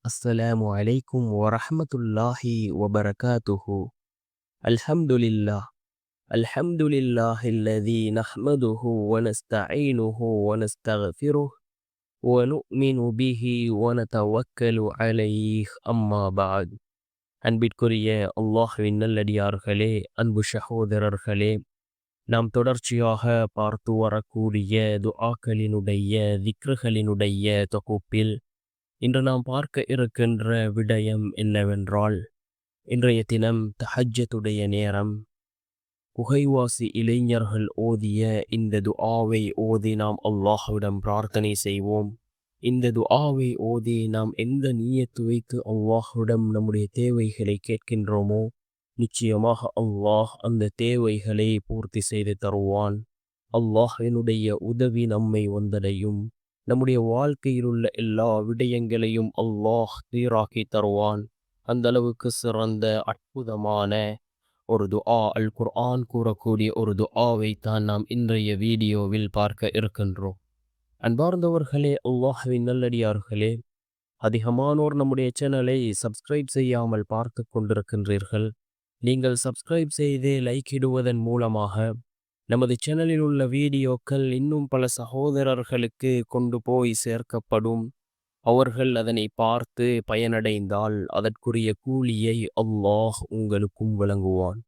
السلام عليكم ورحمة الله وبركاته. الحمد لله. الحمد لله الذي نحمده ونستعينه ونستغفره ونؤمن به ونتوكل عليه أما بعد. அன்பிற்குரிய அல்லாஹ்வின் நல்லடியார்களே, அன்பு சகோதரர்களே, நாம் தொடர்ச்சியாக பார்த்து வரக்கூடிய துஆக்களினுடைய திக்ருகளினுடைய தொகுப்பில் இன்று நாம் பார்க்க இருக்கின்ற விடயம் என்னவென்றால், இன்றைய தினம் தஹஜ்ஜத்துடைய நேரம். குகைவாசி இளைஞர்கள் ஓதிய இந்த துஆவை ஓதி நாம் அல்லாஹ்விடம் பிரார்த்தனை செய்வோம். இந்த துஆவை ஓதி நாம் எந்த நியத்து வைத்து அல்லாஹ்விடம் நம்முடைய தேவைகளை கேட்கின்றோமோ, நிச்சயமாக அல்லாஹ் அந்த தேவைகளை பூர்த்தி செய்து தருவான். அல்லாஹ்வினுடைய உதவி நம்மை வந்தடையும். நம்முடைய வாழ்க்கையில் உள்ள எல்லா விடயங்களையும் அல்லாஹ் சீராக்கி தருவான். அந்த அளவுக்கு சிறந்த அற்புதமான ஒரு துஆ, அல் குர்ஆன் கூறக்கூடிய ஒரு துஆவை தான் நாம் இன்றைய வீடியோவில் பார்க்க இருக்கின்றோம். அன்பார்ந்தவர்களே, அல்லாஹ்வின் நல்லடியார்களே, அதிகமானோர் நம்முடைய சேனலை சப்ஸ்கிரைப் செய்யாமல் பார்த்து கொண்டிருக்கின்றீர்கள். நீங்கள் சப்ஸ்கிரைப் செய்து லைக் இடுவதன் மூலமாக நமது சேனலில் உள்ள வீடியோக்கள் இன்னும் பல சகோதரர்களுக்கு கொண்டு போய் சேர்க்கப்படும். அவர்கள் அதனை பார்த்து பயனடைந்தால் அதற்குரிய கூலியை அல்லாஹ் உங்களுக்கும் வழங்குவான்.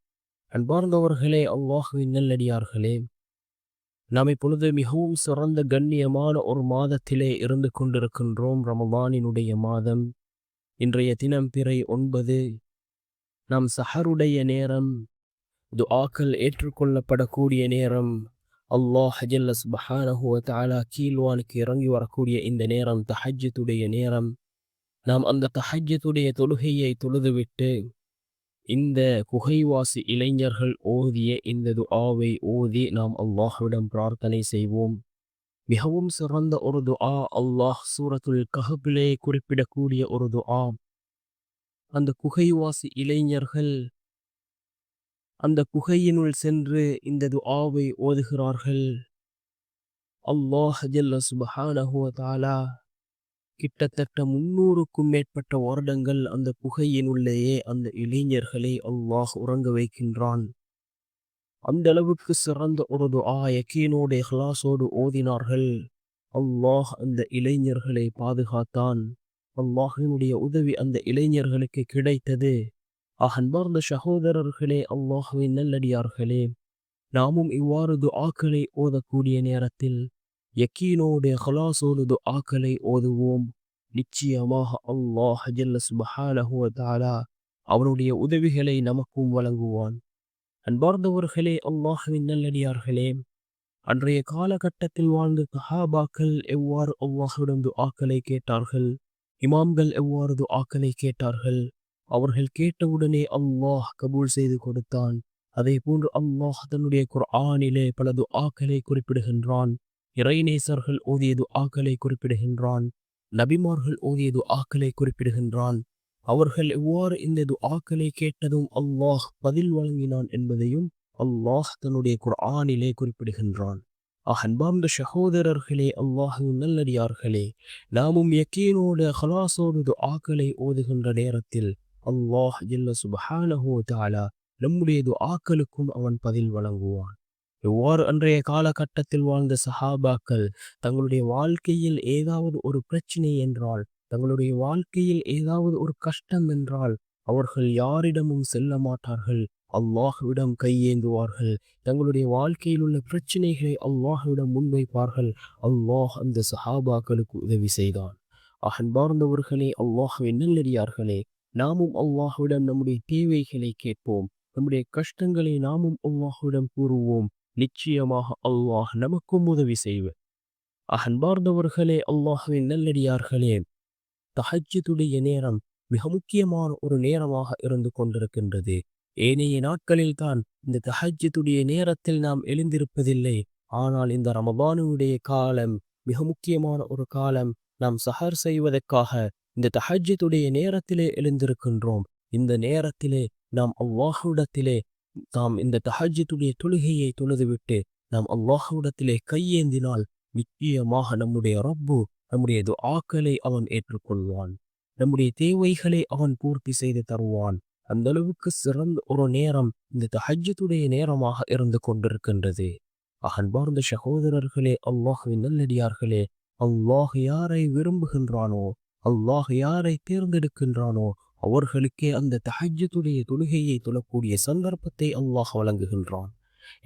அன்பார்ந்தவர்களே, அல்லாஹ்வின் நல்லடியார்களே, நாம் இப்பொழுது மிகவும் சிறந்த கண்ணியமான ஒரு மாதத்திலே இருந்து கொண்டிருக்கின்றோம். ரமலானினுடைய மாதம். இன்றைய தினம் பிறை 9. நாம் சஹருடைய நேரம், துஆக்கள் ஏற்றுக்கொள்ளப்படக்கூடிய நேரம். அல்லாஹ் ஜல்ல சுப்ஹானஹு வ தஆலா கீழ்வானுக்கு இறங்கி வரக்கூடிய இந்த நேரம் தஹஜ்ஜுடைய நேரம். நாம் அந்த தஹஜ்ஜுடைய தொழுகையை தொழுதுவிட்டு இந்த குகைவாசி இளைஞர்கள் ஓதிய இந்த துஆவை ஓதி நாம் அல்லாஹ்விடம் பிரார்த்தனை செய்வோம். மிகவும் சிறந்த ஒரு துஆ. அல்லாஹ் சூரத்துல் கஹ்ஃபிலே குறிப்பிடக்கூடிய ஒரு துஆ. அந்த குகைவாசி இளைஞர்கள் அந்த குகையினுள் சென்று இந்த துஆவை ஓதுகிறார்கள். அல்லாஹ் ஜல்ல சுப்ஹானஹு வ தஆலா கிட்டத்தட்ட 300க்கும் மேற்பட்ட வருடங்கள் அந்த குகையினுள்ளேயே அந்த இளைஞர்களை அல்லாஹ் உறங்க வைக்கின்றான். அந்த அளவுக்கு சிறந்த ஒரு துஆ. யகீனோடு இஹ்லாஸோடு ஓதினார்கள். அல்லாஹ் அந்த இளைஞர்களை பாதுகாத்தான். அல்லாஹ்வினுடைய உதவி அந்த இளைஞர்களுக்கு கிடைத்தது. அன்பார்ந்த சகோதரர்களே, அல்லாஹ்வின் நல்லடியார்களே, நாமும் இவ்வாறு துஆக்களை ஓதக்கூடிய நேரத்தில் யக்கீனோடு இஹ்லாஸோடு துஆக்களை ஓதுவோம். நிச்சயமாக அல்லாஹ் ஜல்ல சுப்ஹானஹு வ தஆலா அவனுடைய உதவிகளை நமக்கும் வழங்குவான். அன்பார்ந்தவர்களே, அல்லாஹ்வின் நல்லடியார்களே, அன்றைய காலகட்டத்தில் வாழ்ந்த சஹாபாக்கள் எவ்வாறு அல்லாஹ்விடம் துஆக்களை கேட்டார்கள், இமாம்கள் எவ்வாறு துஆக்களை கேட்டார்கள், அவர்கள் கேட்டவுடனே அல்லாஹ் கபூல் செய்து கொடுத்தான். அதே போன்று அல்லாஹ் தன்னுடைய குர்ஆனிலே பல துஆக்களை குறிப்பிடுகின்றான். இறைநேசர்கள் ஓதிய துஆக்களை குறிப்பிடுகின்றான். நபிமார்கள் ஓதிய துஆக்களை குறிப்பிடுகின்றான். அவர்கள் எவ்வாறு இந்த துஆக்களை கேட்டதும் அல்லாஹ் பதில் வழங்கினான் என்பதையும் அல்லாஹ் தன்னுடைய குர்ஆனிலே குறிப்பிடுகின்றான். அன்பார்ந்த சகோதரர்களே, அல்லாஹ்வின் நல்லடியார்களே, நாமும் யக்கீனோடு இஹ்லாஸோடு துஆக்களை ஓதுகின்ற நேரத்தில் அல்லாஹ் ஜல்ல சுப்ஹானஹு வ தஆலா நம்முடைய துஆக்களுக்கும் அவன் பதில் வழங்குவான். எவ்வாறு அன்றைய காலகட்டத்தில் வாழ்ந்த சஹாபாக்கள் தங்களுடைய வாழ்க்கையில் ஏதாவது ஒரு பிரச்சனை என்றால், தங்களுடைய வாழ்க்கையில் ஏதாவது ஒரு கஷ்டம் என்றால், அவர்கள் யாரிடமும் செல்ல மாட்டார்கள், அல்லாஹ்விடம் கையேந்துவார்கள். தங்களுடைய வாழ்க்கையில் உள்ள பிரச்சனைகளை அல்லாஹ்விடம் முன்வைப்பார்கள். அல்லாஹ் அந்த சஹாபாக்களுக்கு உதவி செய்தான். அன்பார்ந்தவர்களே, அல்லாஹ்வின் நல்லடியார்களே, நாமும் அல்லாஹ்விடம் நம்முடைய தேவைகளை கேட்போம். நம்முடைய கஷ்டங்களை நாமும் அல்லாஹ்விடம் கூறுவோம். நிச்சயமாக அல்லாஹ் நமக்கும் உதவி செய்வார். அன்பார்ந்தவர்களே, அல்லாஹ்வின் நல்லடியார்களே, தஹஜ்ஜுடைய நேரம் மிக முக்கியமான ஒரு நேரமாக இருந்து கொண்டிருக்கின்றது. ஏனைய நாட்களில் தான் இந்த தஹஜ்ஜுடைய நேரத்தில் நாம் எழுந்திருப்பதில்லை. ஆனால் இந்த ரமலானுடைய காலம் மிக முக்கியமான ஒரு காலம். நாம் சஹர் செய்வதற்காக இந்த தஹஜ்ஜுடைய நேரத்திலே எழுந்திருக்கின்றோம். இந்த நேரத்திலே நாம் அல்லாஹ்விடத்திலே நாம் இந்த தஹஜ்ஜுடைய தொழுகையை தொழுதுவிட்டு நாம் அல்லாஹ்விடத்திலே கையேந்தினால் நிச்சயமாக நம்முடைய ரப்பு நம்முடைய துஆக்களை அவன் ஏற்றுக்கொள்வான். நம்முடைய தேவைகளை அவன் பூர்த்தி செய்து தருவான். அந்த அளவுக்கு சிறந்த ஒரு நேரம் இந்த தஹஜ்ஜுடைய நேரமாக இருந்து கொண்டிருக்கின்றது. அன்பார்ந்த சகோதரர்களே, அல்லாஹ்வின் நல்லடியார்களே, அல்லாஹ் யாரை விரும்புகின்றானோ, அல்லாஹ் யாரை தேர்ந்தெடுக்கின்றானோ அவர்களுக்கே அந்த தஹஜ்ஜுடைய தொழுகையை தொழக்கூடிய சந்தர்ப்பத்தை அல்லாஹ் வழங்குகின்றான்.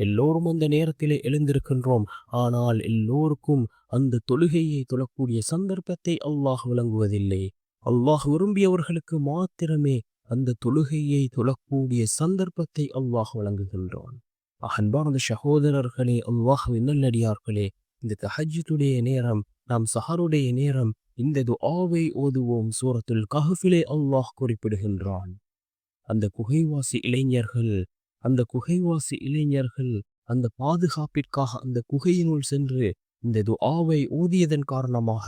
எல்லோரும் அந்த நேரத்திலே எழுந்திருக்கின்றோம். ஆனால் எல்லோருக்கும் அந்த தொழுகையை தொழக்கூடிய சந்தர்ப்பத்தை அல்லாஹ் வழங்குவதில்லை. அல்லாஹ் விரும்பியவர்களுக்கு மாத்திரமே அந்த தொழுகையை தொழக்கூடிய சந்தர்ப்பத்தை அல்லாஹ் வழங்குகின்றான். அன்பார்ந்த சகோதரர்களே, அல்லாஹ்வின் நல்லடியார்களே, இந்த தஹஜ்ஜுடைய நேரம், நாம் சஹருடைய நேரம், இந்த துஆவை ஓதுவோம். சூரத்துல் கஹ்ஃபிலே அல்லாஹ் குறிப்பிடுகின்றான். அந்த குகைவாசி இளைஞர்கள் அந்த பாதுகாப்பிற்காக அந்த குகையினுள் சென்று இந்த துஆவை ஓதியதன் காரணமாக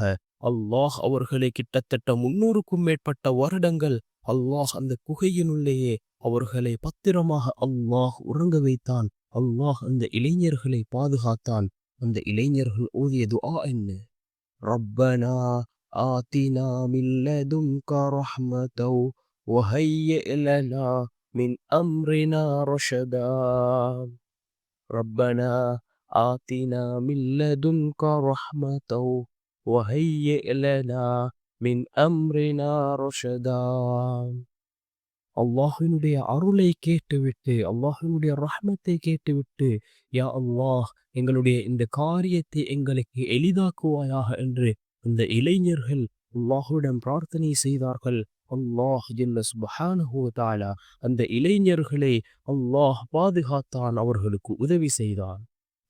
அல்லாஹ் அவர்களை கிட்டத்தட்ட 300க்கும் மேற்பட்ட வருடங்கள் அல்லாஹ் அந்த குகையினுள்ளேயே அவர்களை பத்திரமாக அல்லாஹ் உறங்க வைத்தான். அல்லாஹ் அந்த இளைஞர்களை பாதுகாத்தான். அந்த இளைஞர்கள் ஓதிய துஆ என்ன? ரப்பனா ஆத்தினா மின் லதுன்க ரஹ்மதௌ வஹய்யிஅ் லனா மின் அம்ரினா ரஷதா. ரப்பனா ஆத்தினா மின் லதுன்க ரஹ்மதௌ வஹய்யிஅ் லனா மின் அம்ரினா ரஷதா. அல்லாஹ்வினுடைய அருளை கேட்டுவிட்டு, அல்லாஹ்வினுடைய ரஹ்மத்தை கேட்டுவிட்டு, யா அல்லாஹ் எங்களுடைய இந்த காரியத்தை எங்களுக்கு எளிதாக்குவாயாக என்று இந்த இளைஞர்கள் அல்லாஹ்விடம் பிரார்த்தனை செய்தார்கள். அல்லாஹ் ஜல்ல சுப்ஹானஹு வ தஆலா அந்த இளைஞர்களை அல்லாஹ் பாதுகாத்தான், அவர்களுக்கு உதவி செய்தான்.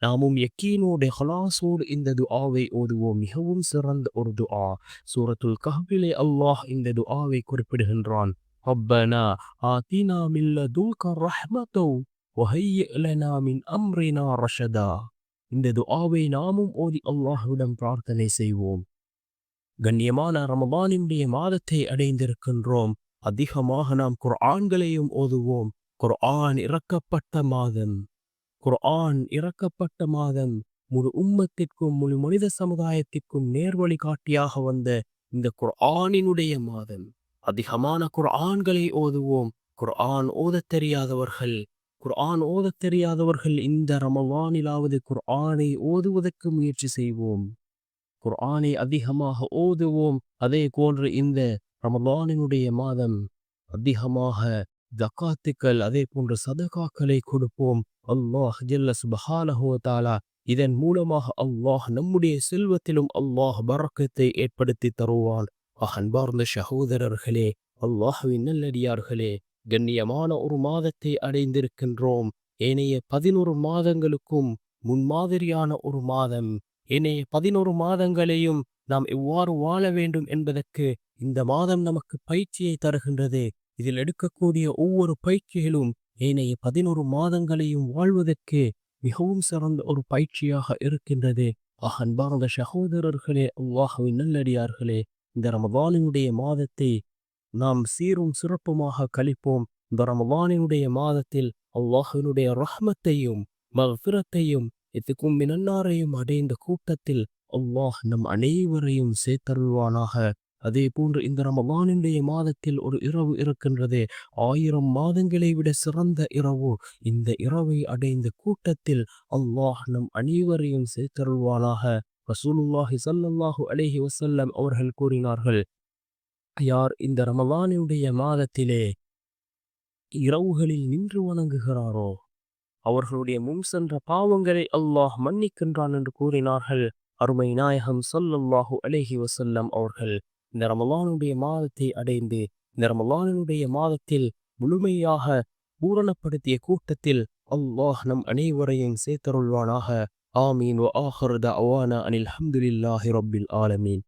நாமும் யக்கீனோடு ஹலாஸோடு இந்த துஆவை ஓதுவோம். மிகவும் சிறந்த ஒரு துஆ. சூரத்துல் கஹ்ஃபிலே அல்லாஹ் இந்த துஆவை குறிப்பிடுகின்றான். ரப்பனா ஆத்தினா மின் லதுன்க ரஹ்மதௌ வஹய்யிஅ் லனா மின் அம்ரினா ரஷதா. இந்த துஆவை நாமும் ஓதி அல்லாஹ்விடம் பிரார்த்தனை செய்வோம். கண்ணியமான ரமதானினுடைய மாதத்தை அடைந்திருக்கின்றோம். அதிகமாக நாம் குர்ஆன்களையும் ஓதுவோம். குர்ஆன் இறக்கப்பட்ட மாதம், முழு உம்மத்திற்கும் முழு மனித சமுதாயத்திற்கும் நேர்வழி காட்டியாக வந்த இந்த குர்ஆனினுடைய மாதம். அதிகமான குர்ஆன்களை ஓதுவோம். குர்ஆன் ஓதத் தெரியாதவர்கள் இந்த ரமலானிலாவது குர்ஆனை ஓதுவதற்கு முயற்சி செய்வோம். குர்ஆனை அதிகமாக ஓதுவோம். அதே போன்று இந்த ரமலானினுடைய மாதம் அதிகமாக ஜகாத்துக்கள், அதே போன்று சதகாக்களை கொடுப்போம். அல்லாஹ் ஜல்ல சுப்ஹானஹு வ தஆலா இதன் மூலமாக அல்லாஹ் நம்முடைய செல்வத்திலும் அல்லாஹ் பரக்கத்தை ஏற்படுத்தி தருவான். அன்பார்ந்த சகோதரர்களே, அல்லாஹ்வின் நல்லடியார்களே, கண்ணியமான ஒரு மாதத்தை அடைந்திருக்கின்றோம். ஏனைய 11 மாதங்களுக்கும் முன்மாதிரியான ஒரு மாதம். ஏனைய 11 மாதங்களையும் நாம் எவ்வாறு வாழ வேண்டும் என்பதற்கு இந்த மாதம் நமக்கு பயிற்சியை தருகின்றது. இதில் எடுக்கக்கூடிய ஒவ்வொரு பயிற்சிகளும் ஏனைய 11 மாதங்களையும் வாழ்வதற்கு மிகவும் சிறந்த ஒரு பயிற்சியாக இருக்கின்றது. அன்பார்ந்த சகோதரர்களே, அல்லாஹ்வின் நல்லடியார்களே, இந்த ரமதானினுடைய மாதத்தை நாம் சீரும் சிறப்புமாக கழிப்போம். இந்த ரமதானினுடைய மாதத்தில் அல்லாஹ்வினுடைய ரஹ்மத்தையும் மக்ஃபிரத்தையும் எத்துக்கும் மினன்னாரையும் அடைந்த கூட்டத்தில் அல்லாஹ் நம் அனைவரையும் சேர்த்தருள்வானாக. அதே போன்று இந்த ரமலானுடைய மாதத்தில் ஒரு இரவு இருக்கின்றது. 1000 மாதங்களை விட சிறந்த இரவு. இந்த இரவை அடைந்த கூட்டத்தில் அல்லாஹ் நம் அனைவரையும் சேர்த்தருள்வானாக. ரசூலுல்லாஹி ஸல்லல்லாஹு அலைஹி வஸல்லம் அவர்கள் கூறினார்கள், யார் இந்த ரமலானுடைய மாதத்திலே இரவுகளில் நின்று வணங்குகிறாரோ அவர்களுடைய முன் சென்ற பாவங்களை அல்லாஹ் மன்னிக்கின்றான் என்று கூறினார்கள் அருமை நாயகம் ஸல்லல்லாஹு அலைஹி வஸல்லம் அவர்கள். இந்த ரமலானுடைய மாதத்தை அடைந்து இந்த ரமலானுடைய மாதத்தில் முழுமையாக பூரணப்படுத்திய கூட்டத்தில் அல்லாஹ் நம் அனைவரையும் சேர்த்தருள்வானாக. ஆமீன். வ ஆஹிரு தஅவானா அனில் ஹம்துலில்லாஹி ரப்பில் ஆலமீன்.